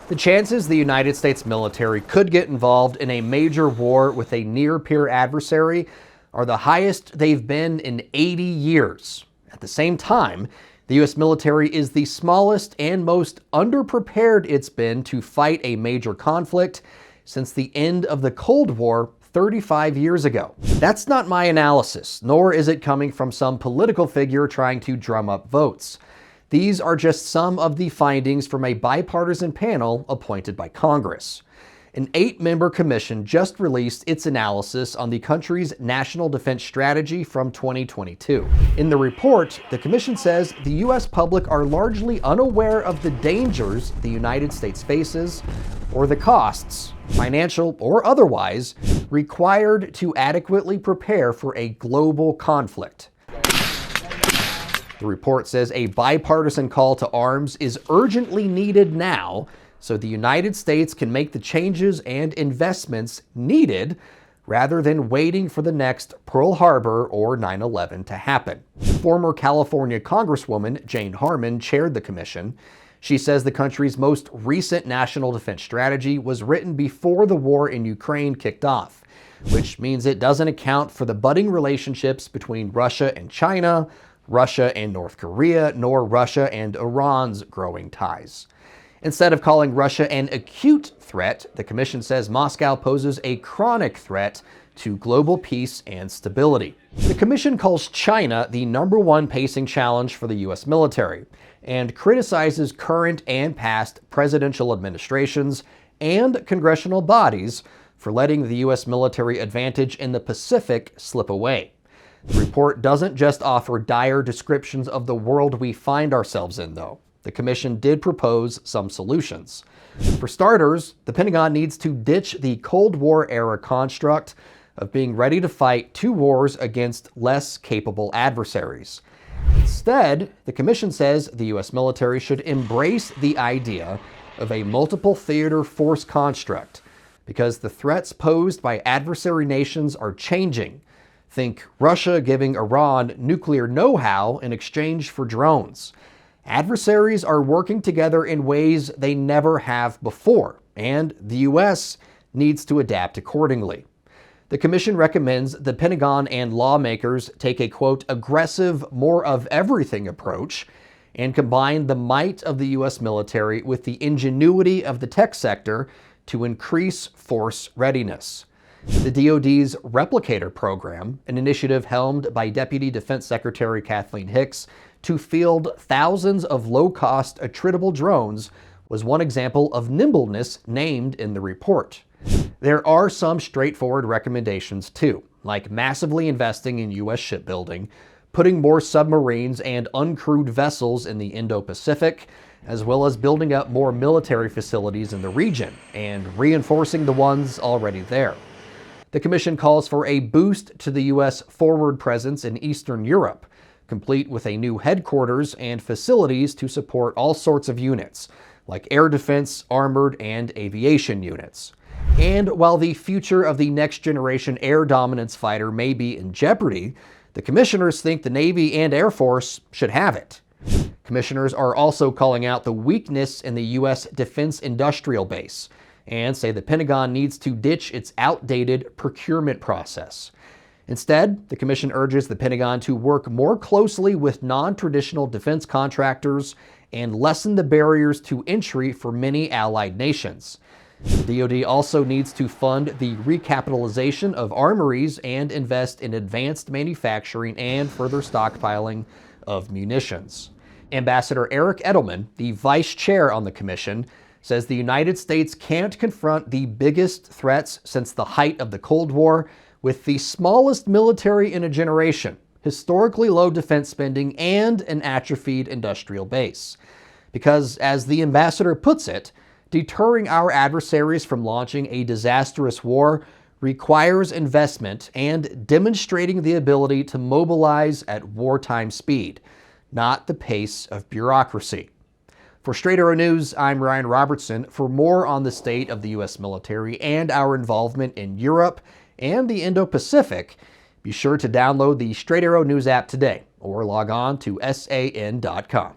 The chances the United States military could get involved in a major war with a near-peer adversary are the highest they've been in 80 years. At the same time, the U.S. military is the smallest and most underprepared it's been to fight a major conflict since the end of the Cold War 35 years ago. That's not my analysis, nor is it coming from some political figure trying to drum up votes. These are just some of the findings from a bipartisan panel appointed by Congress. An 8-member commission just released its analysis on the country's national defense strategy from 2022. In the report, the commission says the U.S. public are largely unaware of the dangers the United States faces or the costs, financial or otherwise, required to adequately prepare for a global conflict. The report says a bipartisan call to arms is urgently needed now so the United States can make the changes and investments needed rather than waiting for the next Pearl Harbor or 9/11 to happen. Former California Congresswoman Jane Harman chaired the commission. She says the country's most recent national defense strategy was written before the war in Ukraine kicked off, which means it doesn't account for the budding relationships between Russia and China, Russia and North Korea, nor Russia and Iran's growing ties. Instead of calling Russia an acute threat, the commission says Moscow poses a chronic threat to global peace and stability. The commission calls China the #1 pacing challenge for the U.S. military and criticizes current and past presidential administrations and congressional bodies for letting the U.S. military advantage in the Pacific slip away. The report doesn't just offer dire descriptions of the world we find ourselves in, though. The commission did propose some solutions. For starters, the Pentagon needs to ditch the Cold War-era construct of being ready to fight 2 wars against less capable adversaries. Instead, the commission says the U.S. military should embrace the idea of a multiple theater force construct because the threats posed by adversary nations are changing. Think Russia giving Iran nuclear know-how in exchange for drones. Adversaries are working together in ways they never have before, and the U.S. needs to adapt accordingly. The commission recommends the Pentagon and lawmakers take a, quote, aggressive, more of everything approach and combine the might of the U.S. military with the ingenuity of the tech sector to increase force readiness. The DoD's Replicator program, an initiative helmed by Deputy Defense Secretary Kathleen Hicks to field thousands of low-cost attritable drones, was one example of nimbleness named in the report. There are some straightforward recommendations too, like massively investing in U.S. shipbuilding, putting more submarines and uncrewed vessels in the Indo-Pacific, as well as building up more military facilities in the region and reinforcing the ones already there. The commission calls for a boost to the U.S. forward presence in Eastern Europe, complete with a new headquarters and facilities to support all sorts of units, like air defense, armored, and aviation units. And while the future of the next-generation air dominance fighter may be in jeopardy, the commissioners think the Navy and Air Force should have it. Commissioners are also calling out the weakness in the U.S. defense industrial base and say the Pentagon needs to ditch its outdated procurement process. Instead, the commission urges the Pentagon to work more closely with non-traditional defense contractors and lessen the barriers to entry for many allied nations. The DoD also needs to fund the recapitalization of armories and invest in advanced manufacturing and further stockpiling of munitions. Ambassador Eric Edelman, the vice chair on the commission, says the United States can't confront the biggest threats since the height of the Cold War with the smallest military in a generation, historically low defense spending, and an atrophied industrial base. Because, as the ambassador puts it, deterring our adversaries from launching a disastrous war requires investment and demonstrating the ability to mobilize at wartime speed, not the pace of bureaucracy. For Straight Arrow News, I'm Ryan Robertson. For more on the state of the U.S. military and our involvement in Europe and the Indo-Pacific, be sure to download the Straight Arrow News app today or log on to san.com.